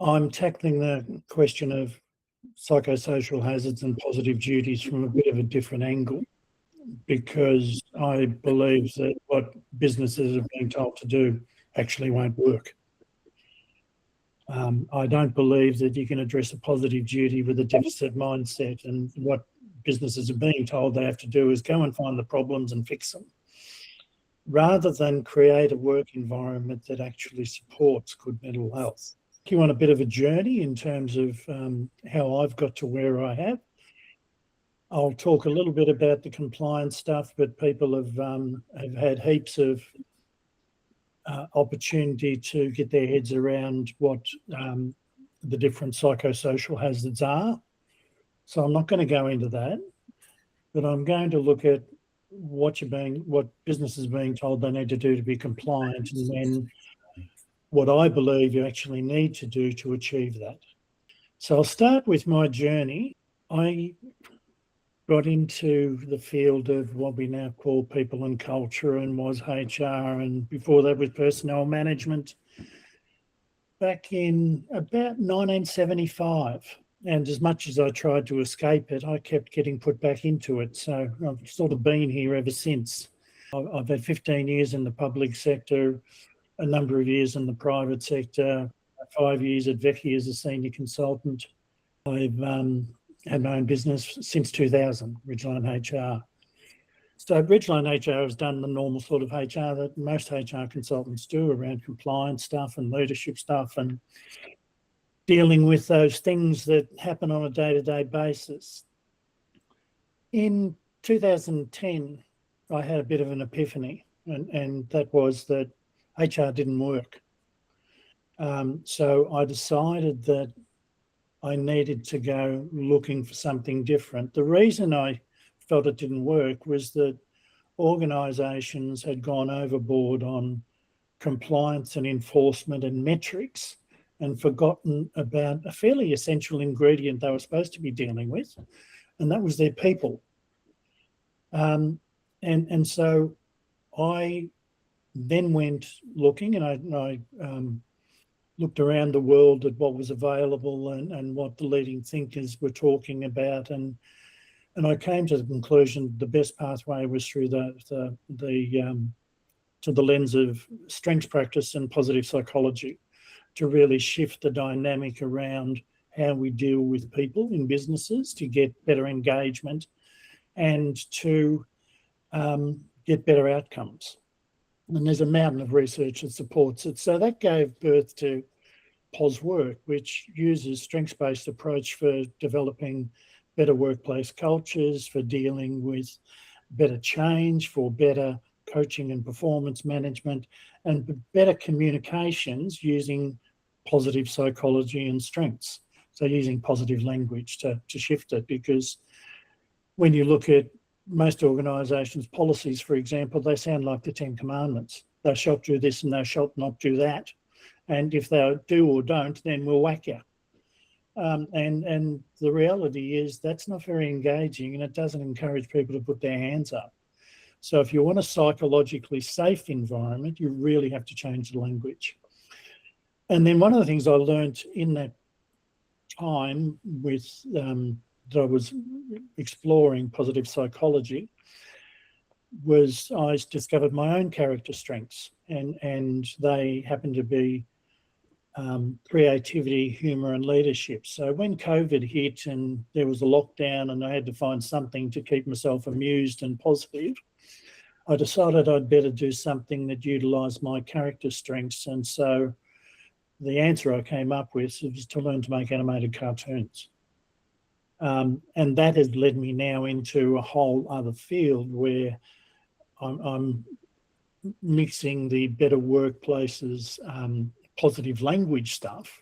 I'm tackling the question of psychosocial hazards and positive duties from a bit of a different angle, because I believe that what businesses are being told to do actually won't work. I don't believe that you can address a positive duty with a deficit mindset, and what businesses are being told they have to do is go and find the problems and fix them, rather than create a work environment that actually supports good mental health. You want a bit of a journey in terms of how I've got to where I have. I'll talk a little bit about the compliance stuff, but people have had heaps of opportunity to get their heads around what the different psychosocial hazards are. So I'm not going to go into that, but I'm going to look at what businesses are being told they need to do to be compliant, and then what I believe you actually need to do to achieve that. So I'll start with my journey. I got into the field of what we now call people and culture, and was HR, and before that was personnel management, back in about 1975. And as much as I tried to escape it, I kept getting put back into it. So I've sort of been here ever since. I've had 15 years in the public sector, a number of years in the private sector, 5 years at Vecchi as a senior consultant. I've had my own business since 2000, Ridgeline HR. So Ridgeline HR has done the normal sort of HR that most HR consultants do around compliance stuff and leadership stuff and dealing with those things that happen on a day-to-day basis. In 2010, I had a bit of an epiphany, and that was that HR didn't work. So I decided that I needed to go looking for something different. The reason I felt it didn't work was that organisations had gone overboard on compliance and enforcement and metrics and forgotten about a fairly essential ingredient they were supposed to be dealing with, and that was their people. And so I then went looking, and I looked around the world at what was available and what the leading thinkers were talking about, and I came to the conclusion the best pathway was through to the lens of strengths practice and positive psychology, to really shift the dynamic around how we deal with people in businesses, to get better engagement and to get better outcomes. And there's a mountain of research that supports it. So that gave birth to PosWork, which uses strengths-based approach for developing better workplace cultures, for dealing with better change, for better coaching and performance management, and better communications using positive psychology and strengths. So using positive language to shift it, because when you look at most organisations' policies, for example, they sound like the 10 Commandments. Thou shalt do this and thou shalt not do that. And if they do or don't, then we'll whack you. And the reality is that's not very engaging, and it doesn't encourage people to put their hands up. So if you want a psychologically safe environment, you really have to change the language. And then one of the things I learned in that time with that I was exploring positive psychology was I discovered my own character strengths, and they happen to be creativity, humour and leadership. So when COVID hit and there was a lockdown and I had to find something to keep myself amused and positive, I decided I'd better do something that utilised my character strengths. And so the answer I came up with was to learn to make animated cartoons. And that has led me now into a whole other field where I'm mixing the better workplaces, positive language stuff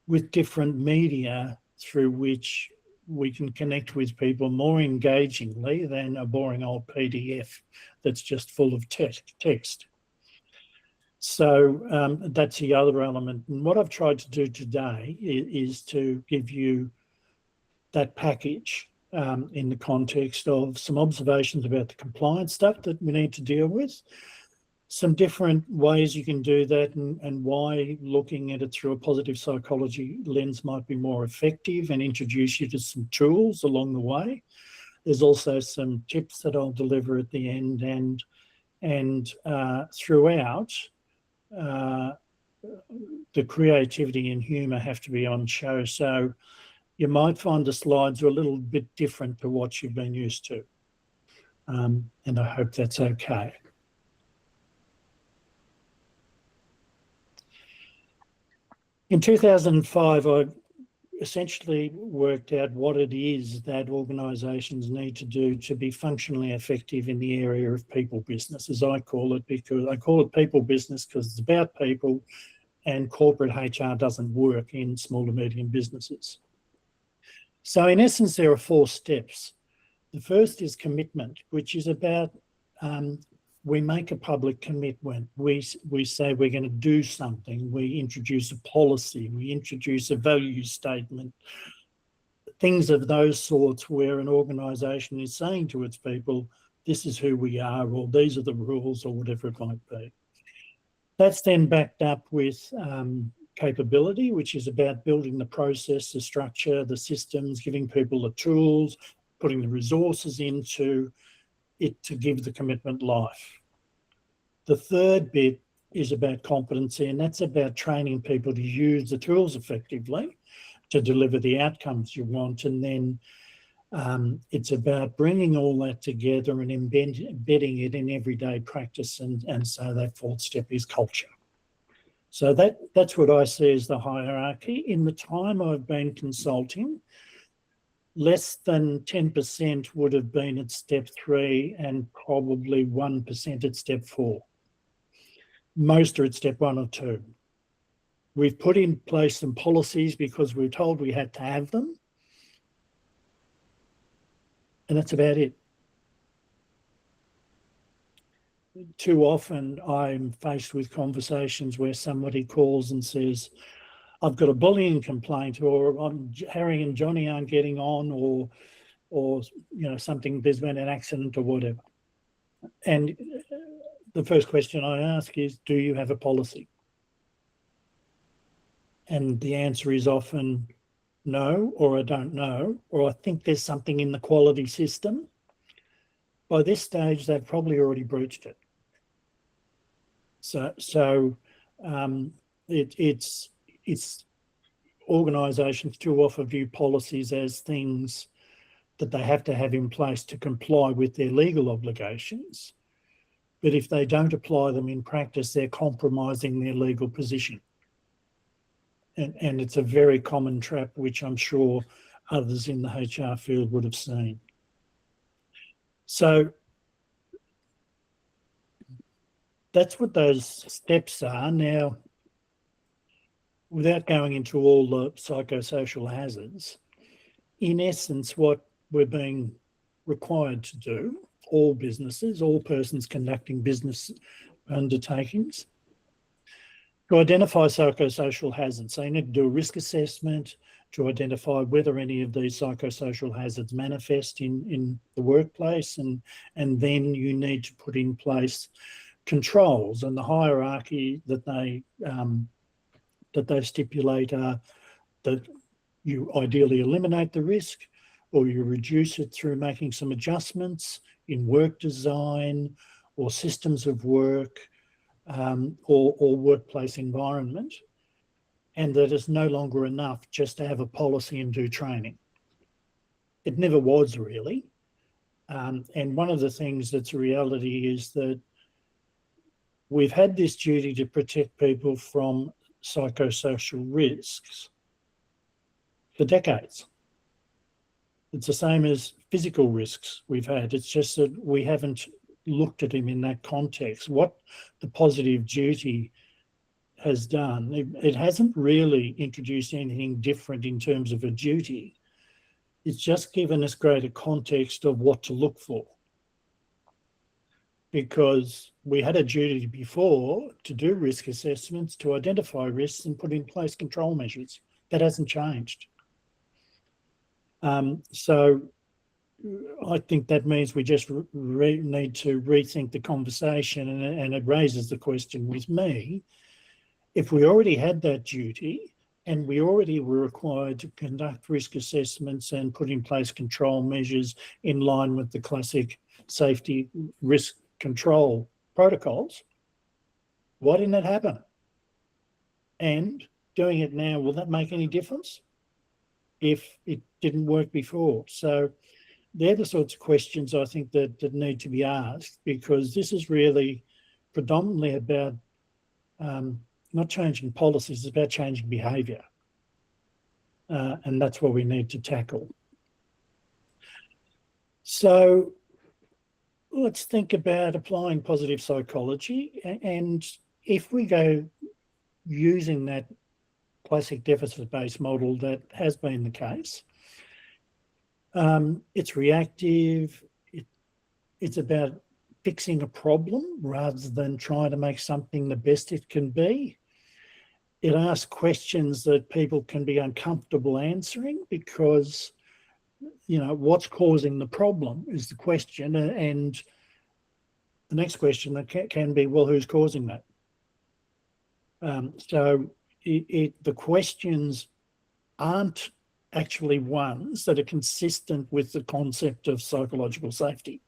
with different media through which we can connect with people more engagingly than a boring old PDF that's just full of text. So that's the other element. And what I've tried to do today is to give you that package in the context of some observations about the compliance stuff that we need to deal with, some different ways you can do that, and why looking at it through a positive psychology lens might be more effective, and introduce you to some tools along the way. There's also some tips that I'll deliver at the end, and throughout, the creativity and humour have to be on show. So you might find the slides are a little bit different to what you've been used to. And I hope that's okay. In 2005, I essentially worked out what it is that organisations need to do to be functionally effective in the area of people business, as I call it, because I call it people business because it's about people, and corporate HR doesn't work in small to medium businesses. So in essence, there are 4 steps. The first is commitment, which is about we make a public commitment. We say we're going to do something. We introduce a policy. We introduce a value statement. Things of those sorts where an organisation is saying to its people, this is who we are, or these are the rules, or whatever it might be. That's then backed up with capability, which is about building the process, the structure, the systems, giving people the tools, putting the resources into it to give the commitment life. The third bit is about competency, and that's about training people to use the tools effectively to deliver the outcomes you want. And then it's about bringing all that together and embedding it in everyday practice. And so that 4th step is culture. So that's what I see as the hierarchy. In the time I've been consulting, less than 10% would have been at step 3 and probably 1% at step 4. Most are at step 1 or 2. We've put in place some policies because we were told we had to have them. And that's about it. Too often I'm faced with conversations where somebody calls and says, I've got a bullying complaint, or Harry and Johnny aren't getting on, or something, there's been an accident or whatever. And the first question I ask is, do you have a policy? And the answer is often no, or I don't know, or I think there's something in the quality system. By this stage, they've probably already breached it. So it's organisations too often view policies as things that they have to have in place to comply with their legal obligations. But if they don't apply them in practice, they're compromising their legal position. And it's a very common trap, which I'm sure others in the HR field would have seen. So that's what those steps are. Now, without going into all the psychosocial hazards, in essence, what we're being required to do, all businesses, all persons conducting business undertakings, to identify psychosocial hazards. So you need to do a risk assessment to identify whether any of these psychosocial hazards manifest in the workplace, and then you need to put in place controls, and the hierarchy that they stipulate are that you ideally eliminate the risk, or you reduce it through making some adjustments in work design or systems of work, or workplace environment, and that it's no longer enough just to have a policy and do training. It never was really. And one of the things that's a reality is that we've had this duty to protect people from psychosocial risks for decades. It's the same as physical risks we've had. It's just that we haven't looked at them in that context. What the positive duty has done, it hasn't really introduced anything different in terms of a duty. It's just given us greater context of what to look for. Because we had a duty before to do risk assessments, to identify risks and put in place control measures. That hasn't changed. So I think that means we just need to rethink the conversation, and it raises the question with me, if we already had that duty and we already were required to conduct risk assessments and put in place control measures in line with the classic safety risk control protocols, why didn't it happen? And doing it now, will that make any difference if it didn't work before? So they're the sorts of questions I think that need to be asked, because this is really predominantly about not changing policies, it's about changing behaviour. And that's what we need to tackle. So let's think about applying positive psychology. And if we go using that classic deficit-based model that has been the case, it's reactive, it's about fixing a problem rather than trying to make something the best it can be. It asks questions that people can be uncomfortable answering, because, you know, what's causing the problem is the question, and the next question that can be, well, who's causing that? So the questions aren't actually ones that are consistent with the concept of psychological safety.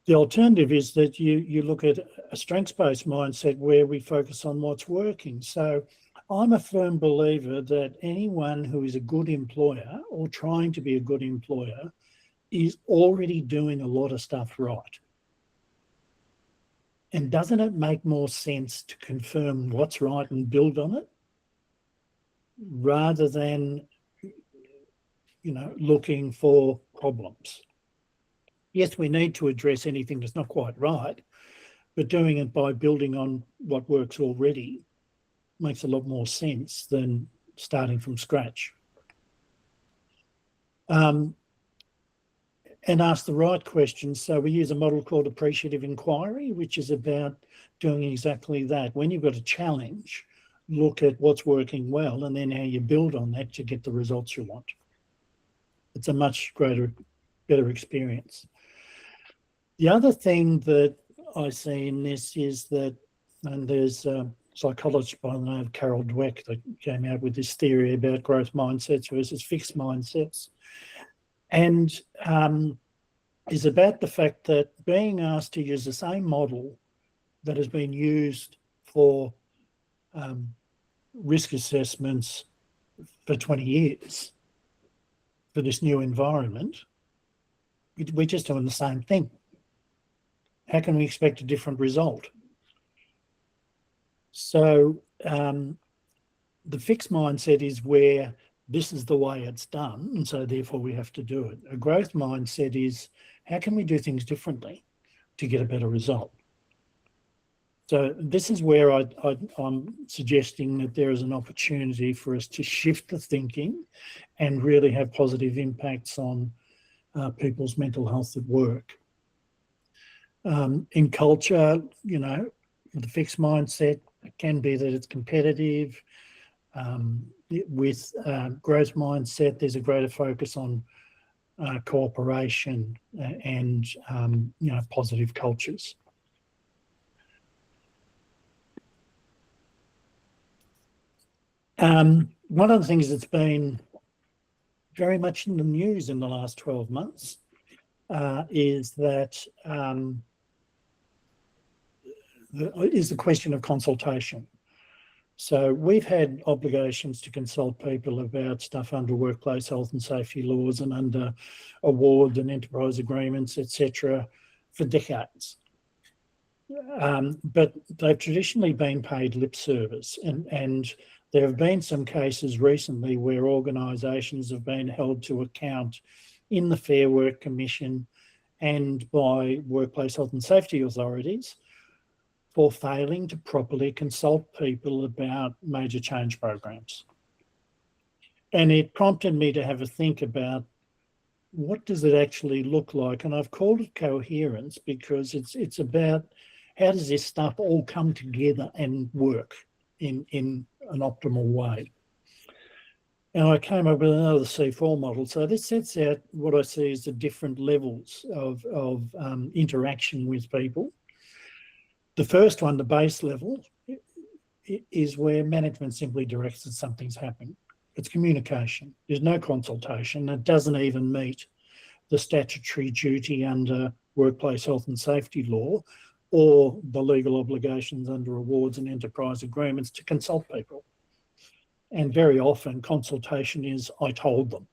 The alternative is that you look at a strengths-based mindset where we focus on what's working. So I'm a firm believer that anyone who is a good employer or trying to be a good employer is already doing a lot of stuff right. And doesn't it make more sense to confirm what's right and build on it, rather than, you know, looking for problems? Yes, we need to address anything that's not quite right, but doing it by building on what works already makes a lot more sense than starting from scratch. And ask the right questions. So we use a model called appreciative inquiry, which is about doing exactly that. When you've got a challenge, look at what's working well and then how you build on that to get the results you want. It's a much better experience. The other thing that I see in this is that, and there's a psychologist by the name of Carol Dweck that came out with this theory about growth mindsets versus fixed mindsets, and is about the fact that being asked to use the same model that has been used for risk assessments for 20 years for this new environment, we're just doing the same thing. How can we expect a different result? So the fixed mindset is where this is the way it's done, and so therefore we have to do it. A growth mindset is, how can we do things differently to get a better result? So this is where I'm suggesting that there is an opportunity for us to shift the thinking and really have positive impacts on people's mental health at work. In culture, you know, the fixed mindset can be that it's competitive. With growth mindset, there's a greater focus on cooperation and you know, positive cultures. One of the things that's been very much in the news in the last 12 months is that the question of consultation. So we've had obligations to consult people about stuff under workplace health and safety laws and under award and enterprise agreements, etc., for decades. But they've traditionally been paid lip service, and there have been some cases recently where organisations have been held to account in the Fair Work Commission and by workplace health and safety authorities for failing to properly consult people about major change programs. And it prompted me to have a think about, what does it actually look like? And I've called it coherence because it's about, how does this stuff all come together and work in an optimal way? And I came up with another C4 model. So this sets out what I see as the different levels of interaction with people. The first one, the base level, is where management simply directs that something's happened. It's communication. There's no consultation. It doesn't even meet the statutory duty under workplace health and safety law or the legal obligations under awards and enterprise agreements to consult people. And very often consultation is, I told them.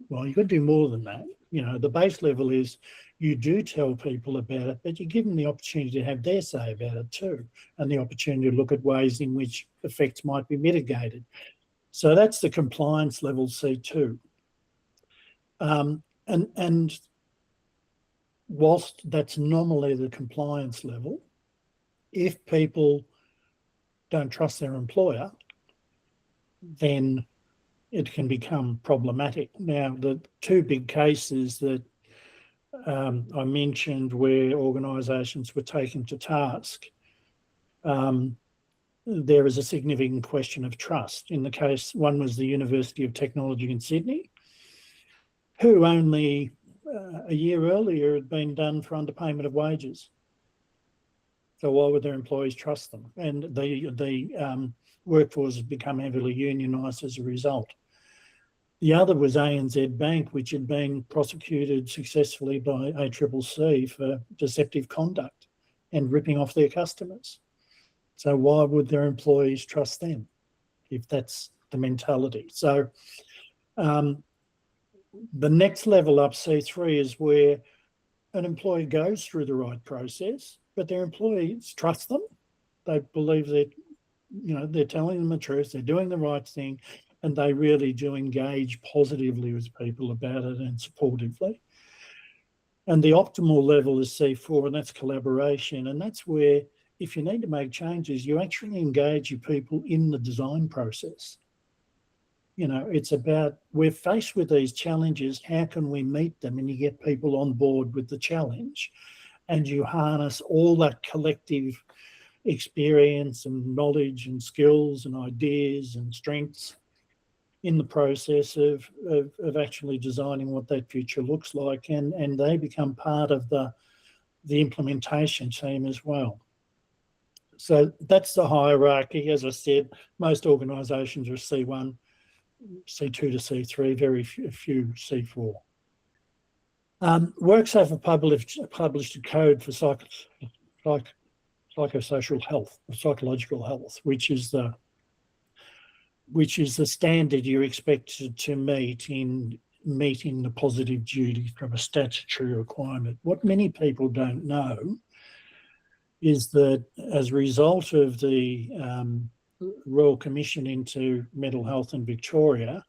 Well, you've got to do more than that. You know, the base level is you do tell people about it, but you give them the opportunity to have their say about it too, and the opportunity to look at ways in which effects might be mitigated. So that's the compliance level C2. And whilst that's nominally the compliance level, if people don't trust their employer, then it can become problematic. Now, the two big cases that I mentioned where organisations were taken to task, there is a significant question of trust. In the case, one was the University of Technology in Sydney, who only a year earlier had been done for underpayment of wages. So why would their employees trust them? And the workforce has become heavily unionised as a result. The other was ANZ Bank, which had been prosecuted successfully by ACCC for deceptive conduct and ripping off their customers. So why would their employees trust them if that's the mentality? So the next level up, C3, is where an employee goes through the right process, but their employees trust them. They believe that, you know, they're telling them the truth, they're doing the right thing, and they really do engage positively with people about it and supportively. And the optimal level is C4, and that's collaboration. And that's where, if you need to make changes, you actually engage your people in the design process. You know, it's about, we're faced with these challenges, how can we meet them? And you get people on board with the challenge, and you harness all that collective experience and knowledge and skills and ideas and strengths in the process of actually designing what that future looks like, and they become part of the implementation team as well. So that's the hierarchy. As I said, most organisations are C1, C2 to C3, very few C4. WorkSafe published a code for psychosocial health, psychological health, which is the standard you're expected to meet in meeting the positive duty from a statutory requirement. What many people don't know is that as a result of the Royal Commission into Mental Health in Victoria,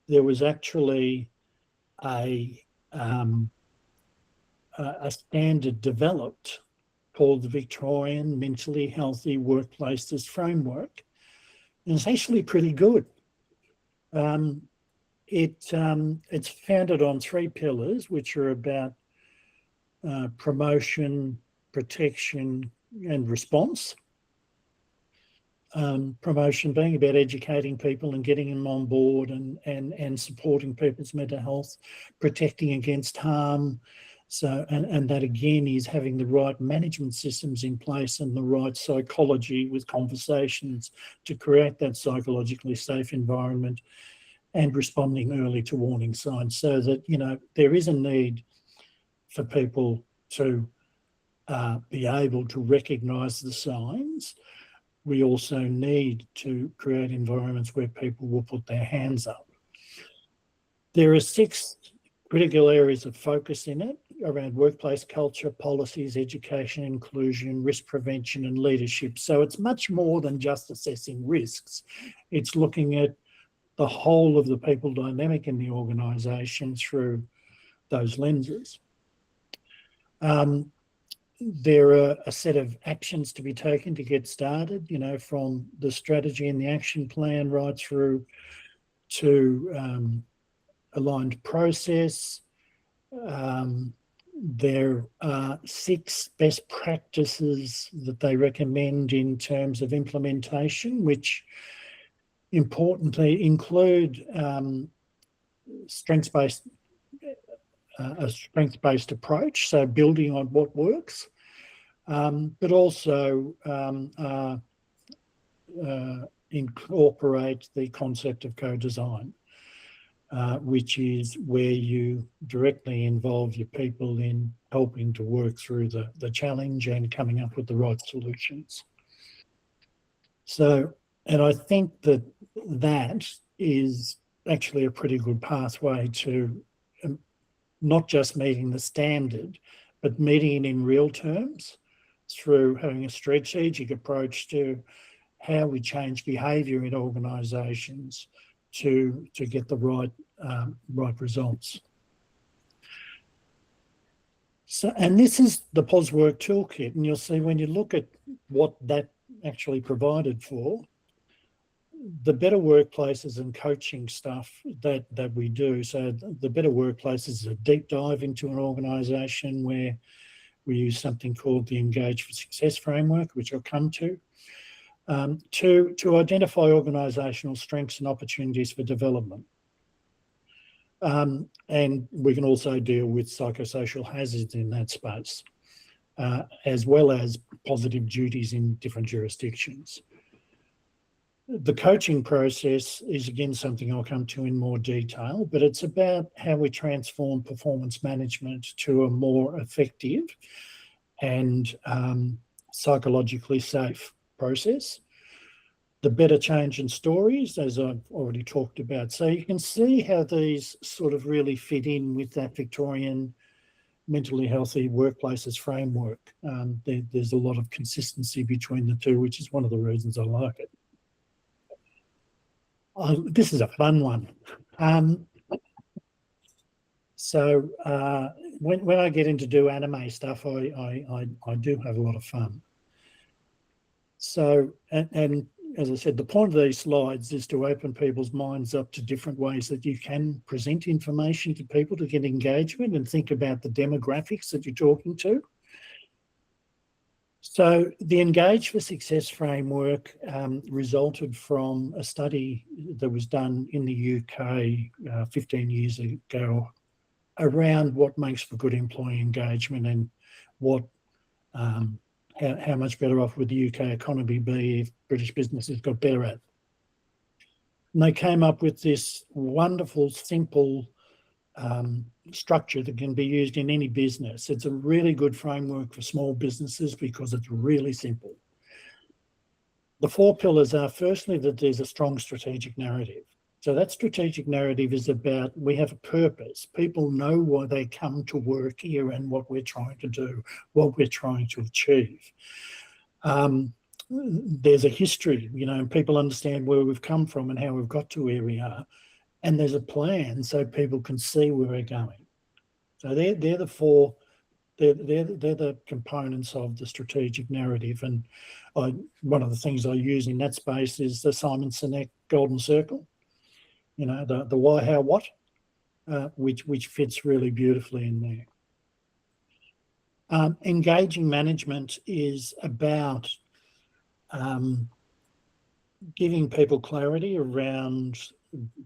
there was actually a standard developed called the Victorian Mentally Healthy Workplaces Framework. And it's actually pretty good. It's founded on 3 pillars, which are about promotion, protection, and response. Promotion being about educating people and getting them on board and supporting people's mental health, protecting against harm. So, and that again is having the right management systems in place and the right psychology with conversations to create that psychologically safe environment, and responding early to warning signs, so that, you know, there is a need for people to be able to recognise the signs. We also need to create environments where people will put their hands up. There are 6 critical areas of focus in it around workplace culture, policies, education, inclusion, risk prevention, and leadership. So it's much more than just assessing risks. It's looking at the whole of the people dynamic in the organisation through those lenses. There are a set of actions to be taken to get started, you know, from the strategy and the action plan right through to aligned process. There are 6 best practices that they recommend in terms of implementation, which importantly, include strengths-based a strengths-based approach, so building on what works, but also incorporate the concept of co-design, which is where you directly involve your people in helping to work through the challenge and coming up with the right solutions. So, and I think that is actually a pretty good pathway to not just meeting the standard, but meeting it in real terms through having a strategic approach to how we change behaviour in organisations to get the right results. So, and this is the PosWork toolkit, and you'll see when you look at what that actually provided for, the better workplaces and coaching stuff that we do. So the better workplaces is a deep dive into an organisation where we use something called the Engage for Success framework, which I'll come to identify organisational strengths and opportunities for development. And we can also deal with psychosocial hazards in that space, as well as positive duties in different jurisdictions. The coaching process is, again, something I'll come to in more detail, but it's about how we transform performance management to a more effective and psychologically safe process. The better change in stories, as I've already talked about. So you can see how these sort of really fit in with that Victorian mentally healthy workplaces framework. There's a lot of consistency between the two, which is one of the reasons I like it. This is a fun one. So when I get into do anime stuff, I do have a lot of fun. So, and as I said, the point of these slides is to open people's minds up to different ways that you can present information to people to get engagement and think about the demographics that you're talking to. So the Engage for Success framework resulted from a study that was done in the UK 15 years ago around what makes for good employee engagement and what how much better off would the UK economy be if British businesses got better at it. And they came up with this wonderful, simple structure that can be used in any business. It's a really good framework for small businesses because it's really simple. The 4 pillars are, firstly, that there's a strong strategic narrative. So that strategic narrative is about, we have a purpose. People know why they come to work here and what we're trying to do, what we're trying to achieve. There's a history, and people understand where we've come from and how we've got to where we are. And there's a plan so people can see where we're going. So they're the 4, they're the components of the strategic narrative. And one of the things I use in that space is the Simon Sinek Golden Circle. The why, how, what, which fits really beautifully in there. Engaging management is about giving people clarity around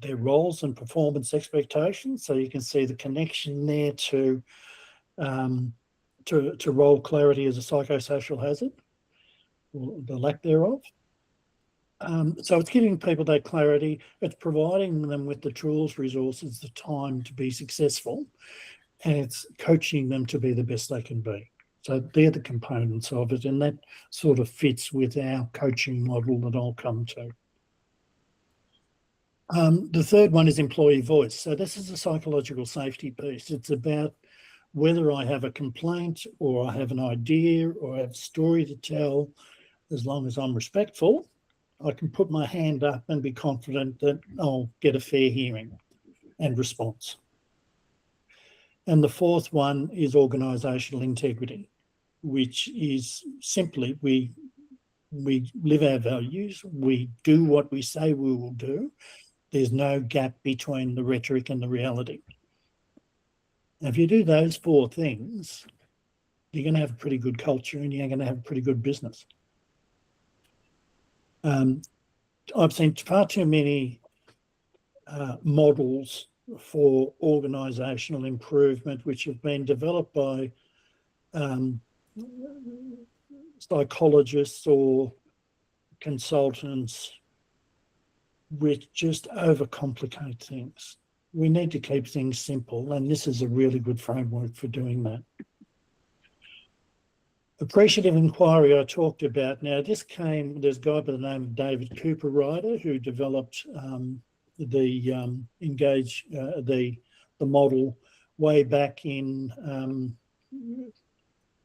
their roles and performance expectations. So you can see the connection there to role clarity as a psychosocial hazard, or the lack thereof. So it's giving people that clarity, it's providing them with the tools, resources, the time to be successful, and it's coaching them to be the best they can be. So they're the components of it, and that sort of fits with our coaching model that I'll come to. The third one is employee voice. So this is a psychological safety piece. It's about whether I have a complaint or I have an idea or I have a story to tell, as long as I'm respectful, I can put my hand up and be confident that I'll get a fair hearing and response. And the fourth one is organisational integrity, which is simply we live our values, we do what we say we will do. There's no gap between the rhetoric and the reality. If you do those 4 things, you're going to have a pretty good culture and you're going to have a pretty good business. I've seen far too many models for organisational improvement which have been developed by psychologists or consultants which just overcomplicate things. We need to keep things simple, and this is a really good framework for doing that. Appreciative inquiry I talked about. Now, there's a guy by the name of David Cooper Ryder who developed the model way back in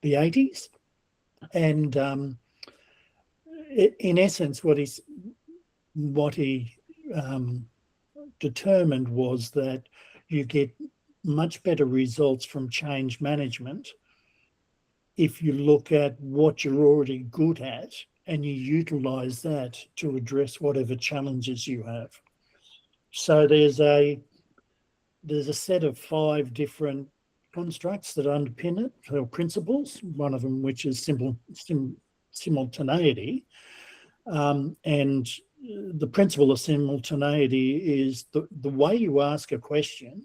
the 80s, and in essence, what he determined was that you get much better results from change management if you look at what you're already good at and you utilise that to address whatever challenges you have. So there's a set of 5 different constructs that underpin it, or principles, one of them which is simultaneity. And the principle of simultaneity is the way you ask a question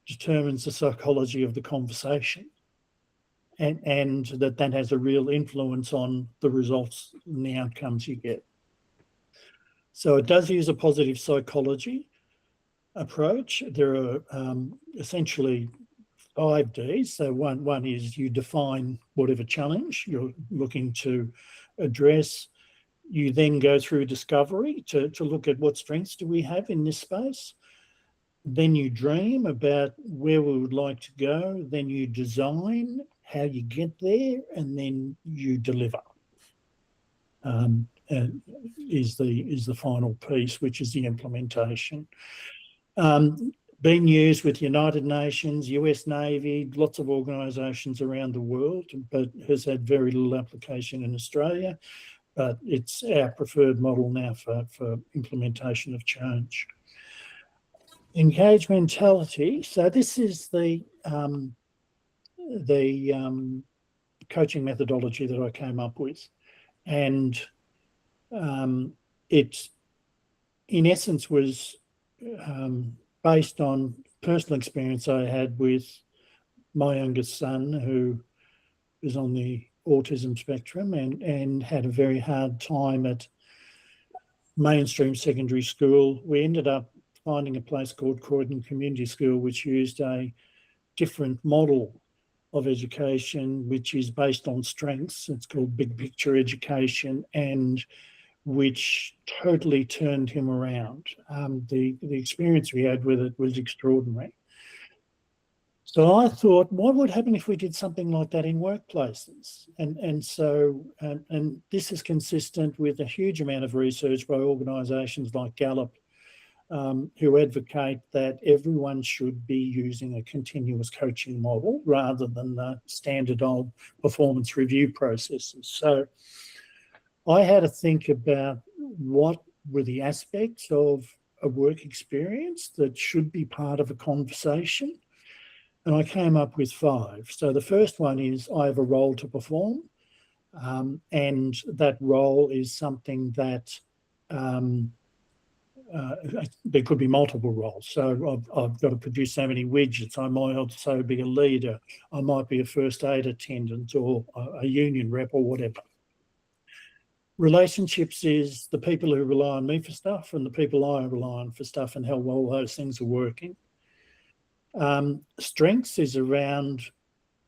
determines the psychology of the conversation, and that has a real influence on the results and the outcomes you get. So it does use a positive psychology approach. There are essentially 5 Ds. So one is you define whatever challenge you're looking to address. You then go through discovery to look at what strengths do we have in this space. Then you dream about where we would like to go. Then you design how you get there, and then you deliver. Is the final piece, which is the implementation. Been used with United Nations, US Navy, lots of organisations around the world, but has had very little application in Australia. But it's our preferred model now for implementation of change. Engage mentality. So this is the coaching methodology that I came up with, and it, in essence, was based on personal experience I had with my youngest son, who is on the autism spectrum and had a very hard time at mainstream secondary school. We ended up finding a place called Croydon Community School, which used a different model of education, which is based on strengths. It's called Big Picture Education, and which totally turned him around. The experience we had with it was extraordinary. So I thought, what would happen if we did something like that in workplaces? And so this is consistent with a huge amount of research by organisations like Gallup, who advocate that everyone should be using a continuous coaching model rather than the standard old performance review processes. So I had to think about what were the aspects of a work experience that should be part of a conversation. And I came up with 5. So the first one is I have a role to perform, and that role is something that there could be multiple roles. So I've got to produce so many widgets. I might also be a leader. I might be a first aid attendant or a union rep or whatever. Relationships is the people who rely on me for stuff and the people I rely on for stuff, and how well those things are working. Strengths is around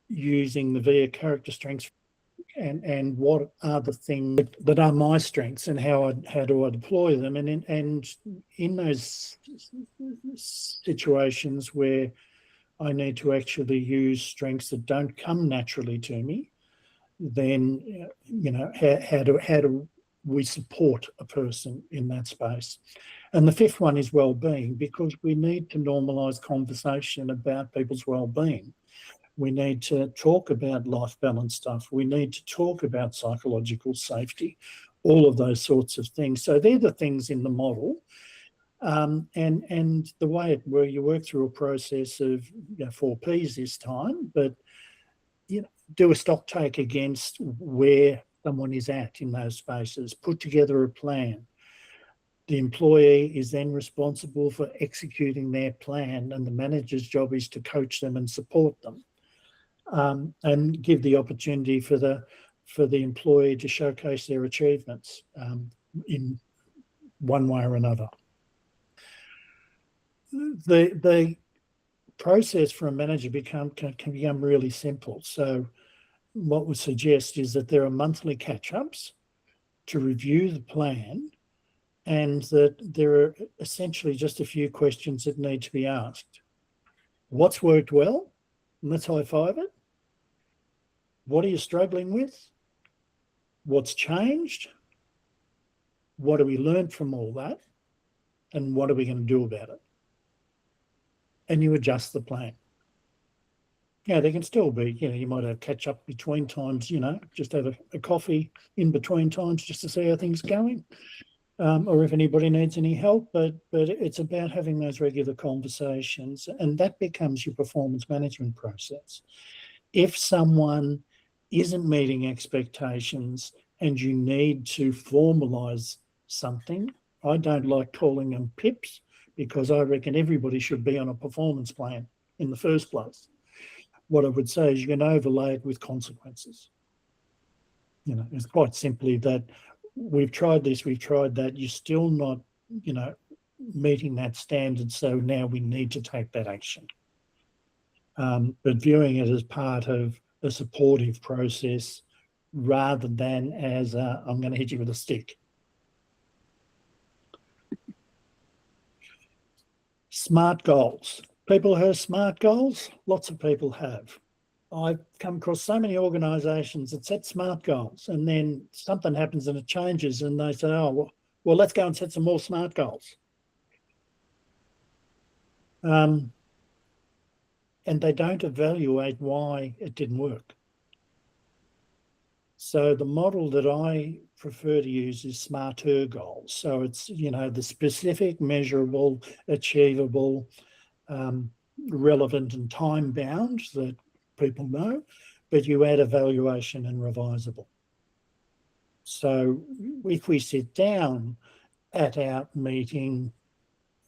using the VIA character strengths and what are the things that are my strengths and how do I deploy them. And in those situations where I need to actually use strengths that don't come naturally to me, then how do we support a person in that space? And the 5th one is well-being, because we need to normalise conversation about people's well-being. We need to talk about life balance stuff. We need to talk about psychological safety, all of those sorts of things. So they're the things in the model. And the way where you work through a process of 4 Ps this time, but do a stock take against where someone is at in those spaces, put together a plan. The employee is then responsible for executing their plan, and the manager's job is to coach them and support them, and give the opportunity for the employee to showcase their achievements in one way or another. The process for a manager can become really simple. So what we suggest is that there are monthly catch-ups to review the plan, and that there are essentially just a few questions that need to be asked. What's worked well? And let's high-five it. What are you struggling with? What's changed? What do we learn from all that? And what are we going to do about it? And you adjust the plan. Yeah, there can still be, you might have catch up between times, just have a coffee in between times just to see how things are going, or if anybody needs any help. But it's about having those regular conversations, and that becomes your performance management process. If someone isn't meeting expectations and you need to formalise something, I don't like calling them PIPs, because I reckon everybody should be on a performance plan in the first place. What I would say is you can overlay it with consequences. It's quite simply that we've tried this, we've tried that, you're still not, meeting that standard, so now we need to take that action. But viewing it as part of a supportive process rather than as I'm going to hit you with a stick. Smart goals. People have smart goals. Lots of people have. I've come across so many organisations that set smart goals, and then something happens and it changes, and they say, oh, well, let's go and set some more smart goals. And they don't evaluate why it didn't work. So the model that I prefer to use is smarter goals. So it's, the specific, measurable, achievable, relevant and time-bound that people know, but you add evaluation and revisable. So if we sit down at our meeting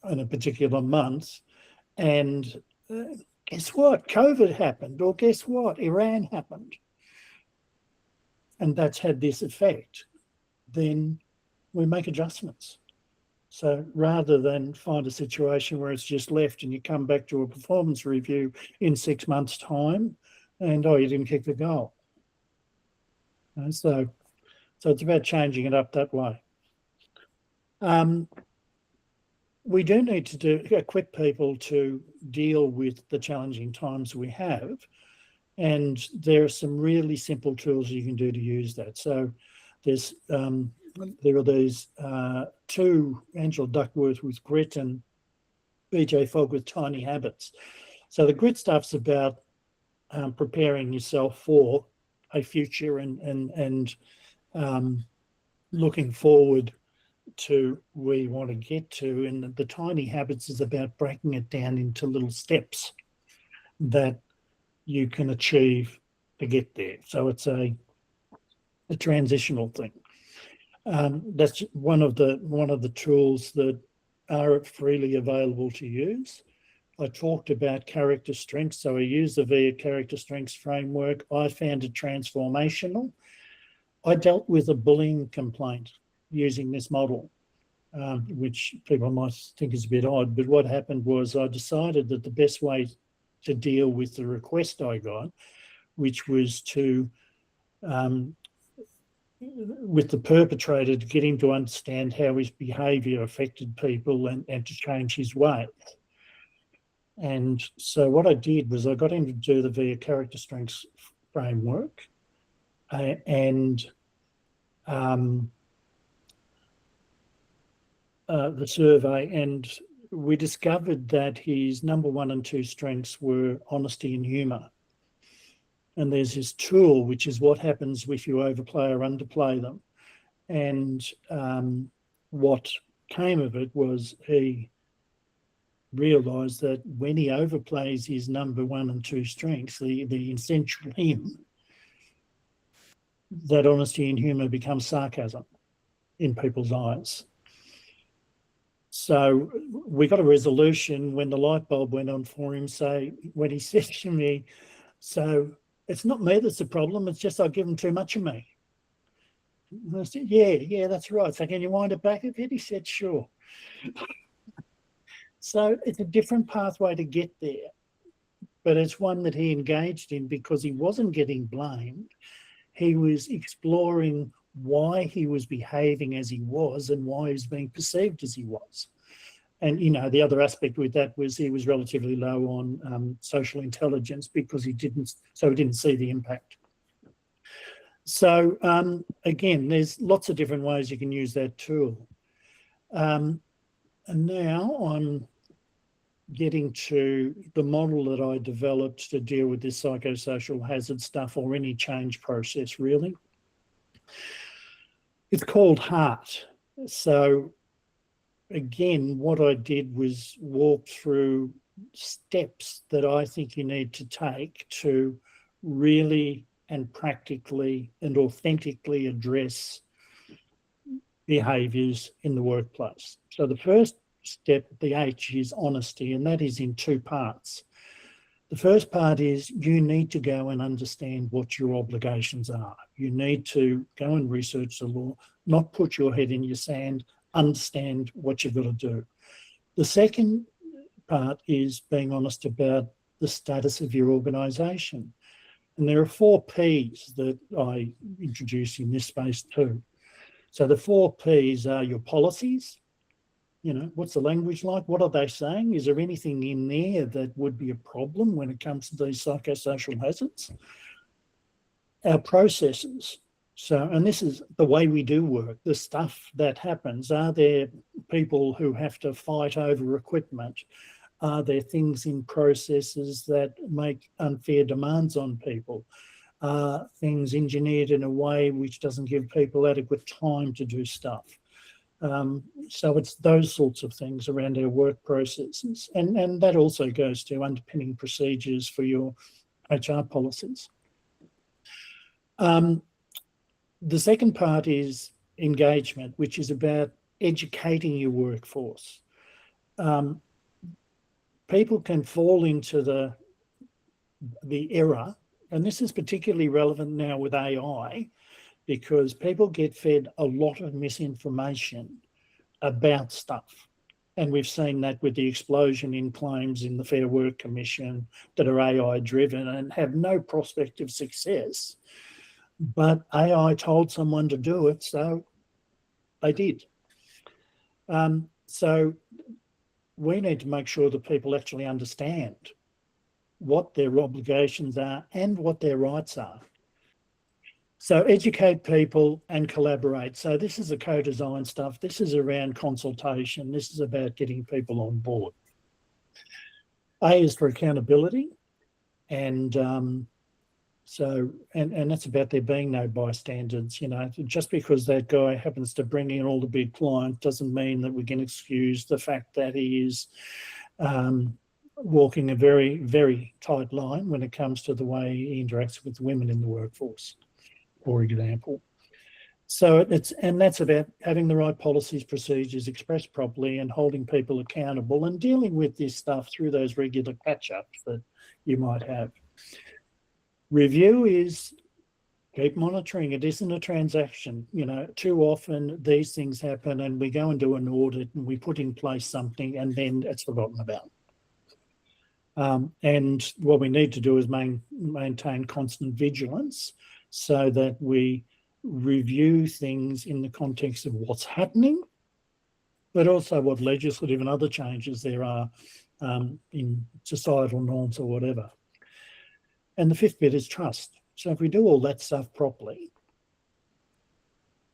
in a particular month and guess what? COVID happened, or guess what? Iran happened. And that's had this effect, then we make adjustments. So rather than find a situation where it's just left and you come back to a performance review in 6 months' time and, you didn't kick the goal. So it's about changing it up that way. We do need to equip people to deal with the challenging times we have. And there are some really simple tools you can do to use that. So there are these two, Angela Duckworth with Grit and BJ Fogg with Tiny Habits. So the Grit stuff's about preparing yourself for a future and looking forward to where you want to get to. And the Tiny Habits is about breaking it down into little steps that you can achieve to get there. So it's a transitional thing. That's one of the tools that are freely available to use. I talked about character strengths, so I used the VIA character strengths framework. I found it transformational. I dealt with a bullying complaint using this model, which people might think is a bit odd, but what happened was I decided that the best way to deal with the request I got, which was to with the perpetrator, to get him to understand how his behaviour affected people and to change his ways. And so what I did was I got him to do the VIA character strengths framework and the survey, and we discovered that his number 1 and 2 strengths were honesty and humour. And there's this tool, which is what happens if you overplay or underplay them. And what came of it was he realised that when he overplays his number 1 and 2 strengths, the essential him, that honesty and humour becomes sarcasm in people's eyes. So we got a resolution when the light bulb went on for him. So when he said to me, so it's not me that's the problem, it's just I give them too much of me. And I said, yeah, that's right. So can you wind it back a bit? He said, sure. So it's a different pathway to get there, but it's one that he engaged in because he wasn't getting blamed. He was exploring why he was behaving as he was and why he was being perceived as he was. And, the other aspect with that was he was relatively low on social intelligence because he didn't see the impact. So again, there's lots of different ways you can use that tool. And now I'm getting to the model that I developed to deal with this psychosocial hazard stuff or any change process, really. It's called HEART. So again, what I did was walk through steps that I think you need to take to really and practically and authentically address behaviours in the workplace. So the first step, the H, is honesty, and that is in two parts. The first part is you need to go and understand what your obligations are. You need to go and research the law, not put your head in your sand, understand what you've got to do. The second part is being honest about the status of your organisation. And there are 4 Ps that I introduce in this space too. So the 4 Ps are your policies. What's the language like? What are they saying? Is there anything in there that would be a problem when it comes to these psychosocial hazards? Our processes. So, and this is the way we do work, the stuff that happens. Are there people who have to fight over equipment? Are there things in processes that make unfair demands on people? Are things engineered in a way which doesn't give people adequate time to do stuff? So it's those sorts of things around our work processes. And that also goes to underpinning procedures for your HR policies. The second part is engagement, which is about educating your workforce. People can fall into the error, and this is particularly relevant now with AI, because people get fed a lot of misinformation about stuff. And we've seen that with the explosion in claims in the Fair Work Commission that are AI driven and have no prospect of success. But AI told someone to do it, so they did. So we need to make sure that people actually understand what their obligations are and what their rights are. So educate people and collaborate. So this is the co-design stuff. This is around consultation. This is about getting people on board. A is for accountability. And that's about there being no bystanders. Just because that guy happens to bring in all the big clients doesn't mean that we can excuse the fact that he is walking a very, very tight line when it comes to the way he interacts with women in the workforce, for example. So that's about having the right policies, procedures expressed properly and holding people accountable and dealing with this stuff through those regular catch-ups that you might have. Review is keep monitoring. It isn't a transaction. Too often these things happen and we go and do an audit and we put in place something and then it's forgotten about. And what we need to do is maintain constant vigilance so that we review things in the context of what's happening, but also what legislative and other changes there are in societal norms or whatever. And the fifth bit is trust. So if we do all that stuff properly,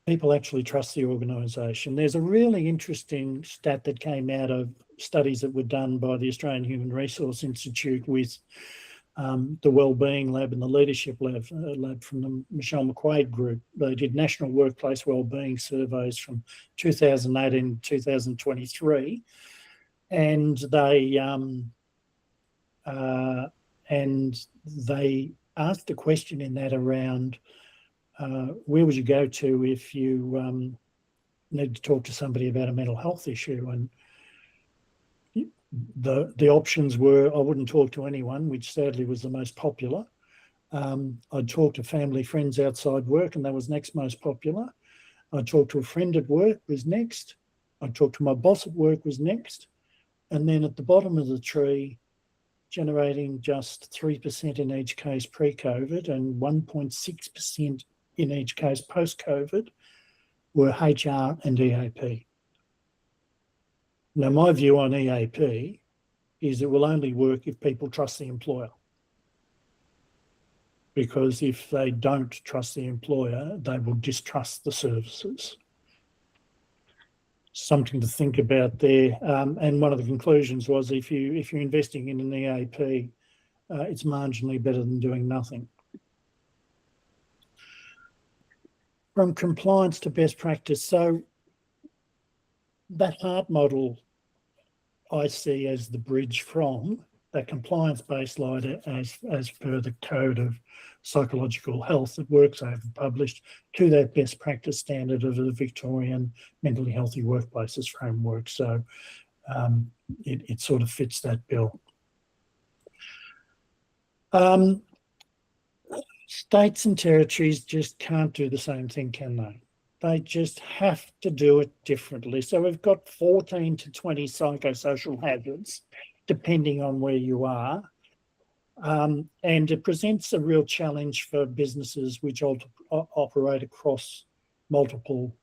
people actually trust the organisation. There's a really interesting stat that came out of studies that were done by the Australian Human Resource Institute with the Wellbeing Lab and the Leadership Lab from the Michelle McQuaid group. They did national workplace wellbeing surveys from 2018 to 2023, and they asked a question in that around where would you go to if you need to talk to somebody about a mental health issue, and The options were I wouldn't talk to anyone, which sadly was the most popular. I'd talk to family, friends outside work, and that was next most popular. I'd talk to a friend at work was next. I'd talk to my boss at work was next. And then at the bottom of the tree, generating just 3% in each case pre-COVID and 1.6% in each case post-COVID, were HR and EAP. Now, my view on EAP is it will only work if people trust the employer. Because if they don't trust the employer, they will distrust the services. Something to think about there. And one of the conclusions was if you're investing in an EAP, it's marginally better than doing nothing. From compliance to best practice. So that HEART model I see as the bridge from that compliance baseline as per the Code of Psychological Health that WorkSafe published to that best practice standard of the Victorian Mentally Healthy Workplaces Framework. So it sort of fits that bill. States and territories just can't do the same thing, can they? They just have to do it differently. So we've got 14 to 20 psychosocial hazards, depending on where you are. And it presents a real challenge for businesses which operate across multiple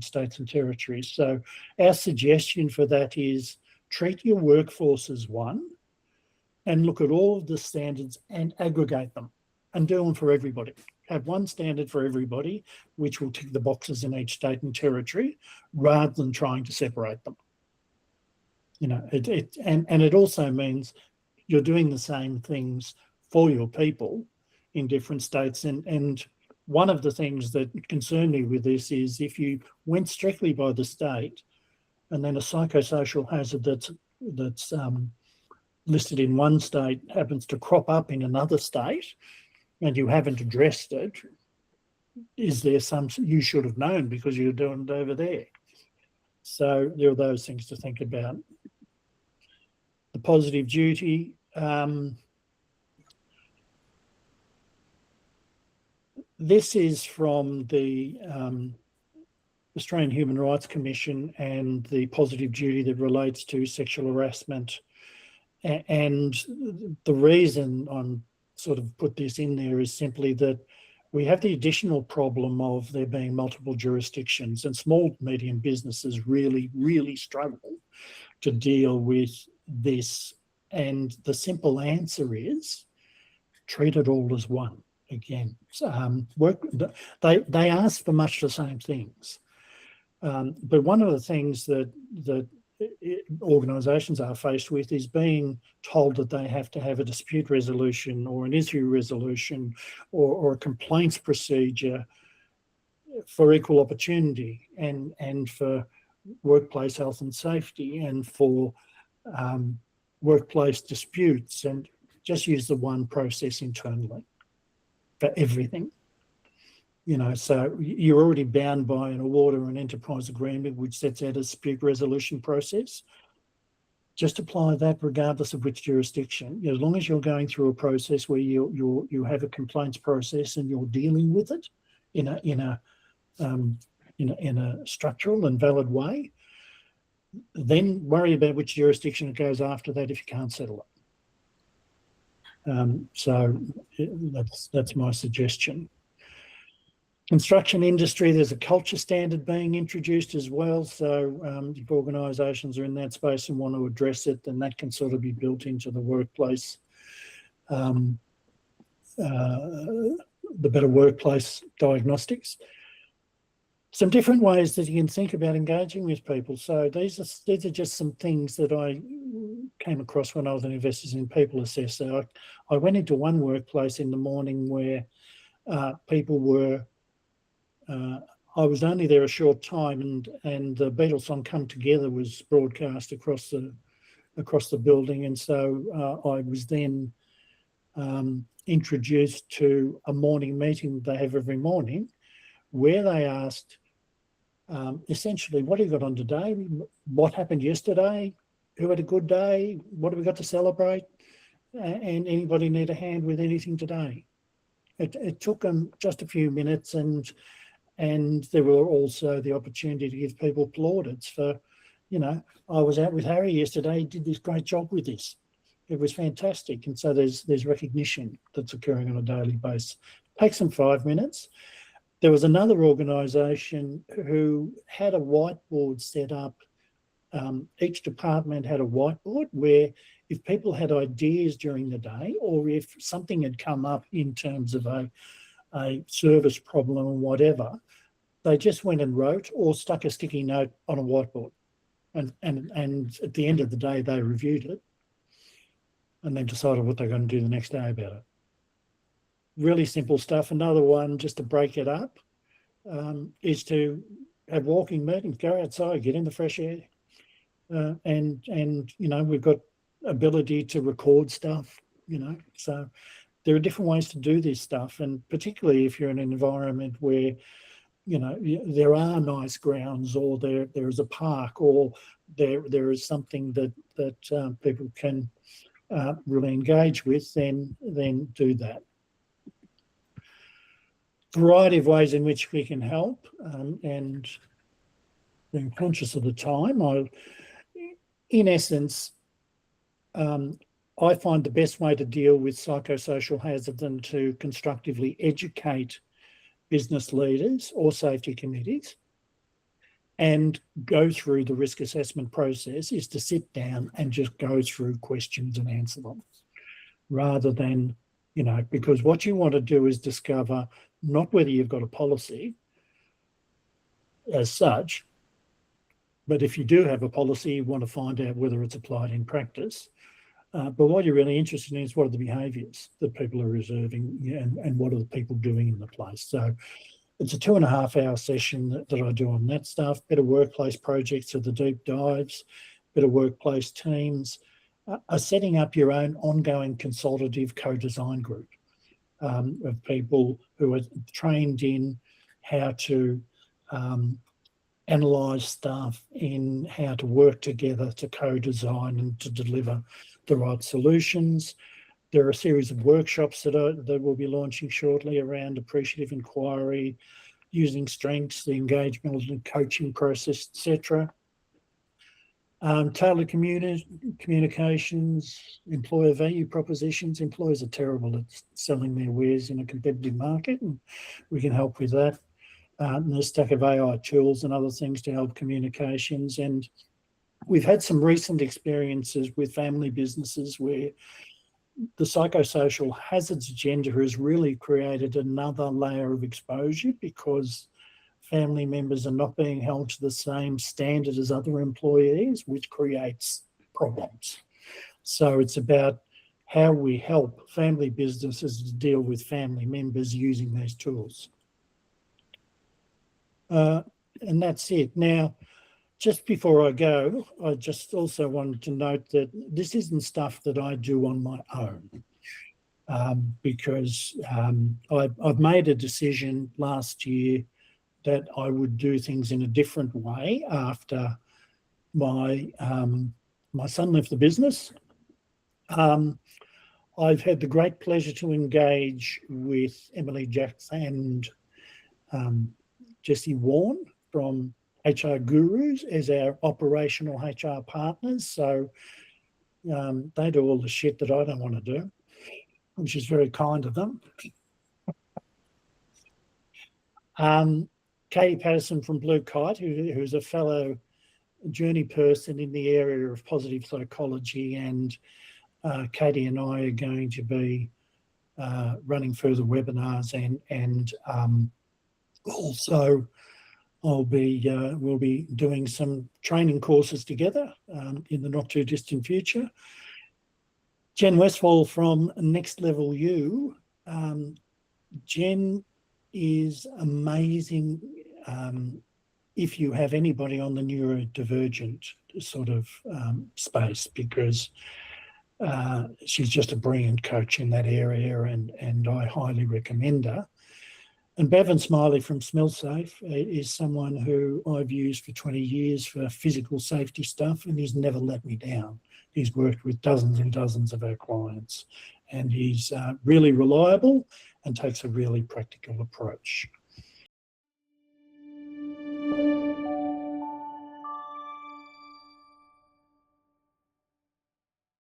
states and territories. So our suggestion for that is treat your workforce as one and look at all of the standards and aggregate them and do them for everybody. Have one standard for everybody, which will tick the boxes in each state and territory, rather than trying to separate them. You know, and it also means you're doing the same things for your people in different states. And one of the things that concern me with this is if you went strictly by the state and then a psychosocial hazard that's listed in one state happens to crop up in another state and you haven't addressed it, is there some you should have known because you're doing it over there? So there are those things to think about. The positive duty. This is from the Australian Human Rights Commission and the positive duty that relates to sexual harassment. And the reason I'm sort of put this in there is simply that we have the additional problem of there being multiple jurisdictions, and small, medium businesses really, really struggle to deal with this. And the simple answer is treat it all as one. Again, they ask for much the same things. But one of the things that organisations are faced with is being told that they have to have a dispute resolution or an issue resolution or a complaints procedure for equal opportunity and for workplace health and safety and for workplace disputes, and just use the one process internally for everything. You know, so you're already bound by an award or an enterprise agreement which sets out a dispute resolution process. Just apply that regardless of which jurisdiction. As long as you're going through a process where you have a complaints process and you're dealing with it in a structural and valid way, then worry about which jurisdiction it goes after that if you can't settle it. So that's my suggestion. Construction industry, there's a culture standard being introduced as well. So if organisations are in that space and want to address it, then that can sort of be built into the workplace, the better workplace diagnostics. Some different ways that you can think about engaging with people. So these are just some things that I came across when I was an Investors in People assessor. I went into one workplace in the morning where people were, I was only there a short time, and the Beatles song "Come Together" was broadcast across the building, and so I was then introduced to a morning meeting they have every morning, where they asked essentially, "What have you got on today? What happened yesterday? who had a good day? What have we got to celebrate? And anybody need a hand with anything today? It took them just a few minutes, and there were also the opportunity to give people plaudits for, I was out with Harry yesterday, he did this great job with this. It was fantastic. And so there's recognition that's occurring on a daily basis. It takes them 5 minutes. There was another organisation who had a whiteboard set up. Each department had a whiteboard where if people had ideas during the day, or if something had come up in terms of a service problem or whatever, they just went and wrote or stuck a sticky note on a whiteboard. And at the end of the day, they reviewed it and then decided what they're going to do the next day about it. Really simple stuff. Another one, just to break it up, is to have walking meetings, go outside, get in the fresh air. And we've got ability to record stuff, so there are different ways to do this stuff. And particularly if you're in an environment where, there are nice grounds, or there is a park, or there is something that people can really engage with, then do that. Variety of ways in which we can help, and being conscious of the time, in essence, I find the best way to deal with psychosocial hazards and to constructively educate business leaders or safety committees and go through the risk assessment process is to sit down and just go through questions and answer them, rather than, because what you want to do is discover not whether you've got a policy as such, but if you do have a policy, you want to find out whether it's applied in practice. But what you're really interested in is what are the behaviours that people are observing, and what are the people doing in the place. So it's a 2.5-hour session that I do on that stuff. Better workplace projects are the deep dives. Better workplace teams are setting up your own ongoing consultative co-design group of people who are trained in how to analyse stuff, in how to work together to co-design and to deliver the right solutions. There are a series of workshops that we'll be launching shortly around appreciative inquiry, using strengths, the engagement and coaching process, etc. Tailored communications, employer value propositions. Employers are terrible at selling their wares in a competitive market, and we can help with that. There's a stack of AI tools and other things to help communications. And we've had some recent experiences with family businesses where the psychosocial hazards agenda has really created another layer of exposure, because family members are not being held to the same standard as other employees, which creates problems. So it's about how we help family businesses to deal with family members using these tools. And that's it. Now, just before I go, I just also wanted to note that this isn't stuff that I do on my own, because I've made a decision last year that I would do things in a different way after my son left the business. I've had the great pleasure to engage with Emily Jackson and Jessie Warren from HR Gurus as our operational HR partners. So they do all the shit that I don't want to do, which is very kind of them. Katie Patterson from Blue Kite, who's a fellow journey person in the area of positive psychology, and Katie and I are going to be running further webinars, and also we'll be doing some training courses together in the not too distant future. Jen Westfall from Next Level U. Jen is amazing if you have anybody on the neurodivergent sort of space, because she's just a brilliant coach in that area, and I highly recommend her. And Bevan Smiley from SmellSafe is someone who I've used for 20 years for physical safety stuff, and he's never let me down. He's worked with dozens and dozens of our clients, and he's really reliable and takes a really practical approach.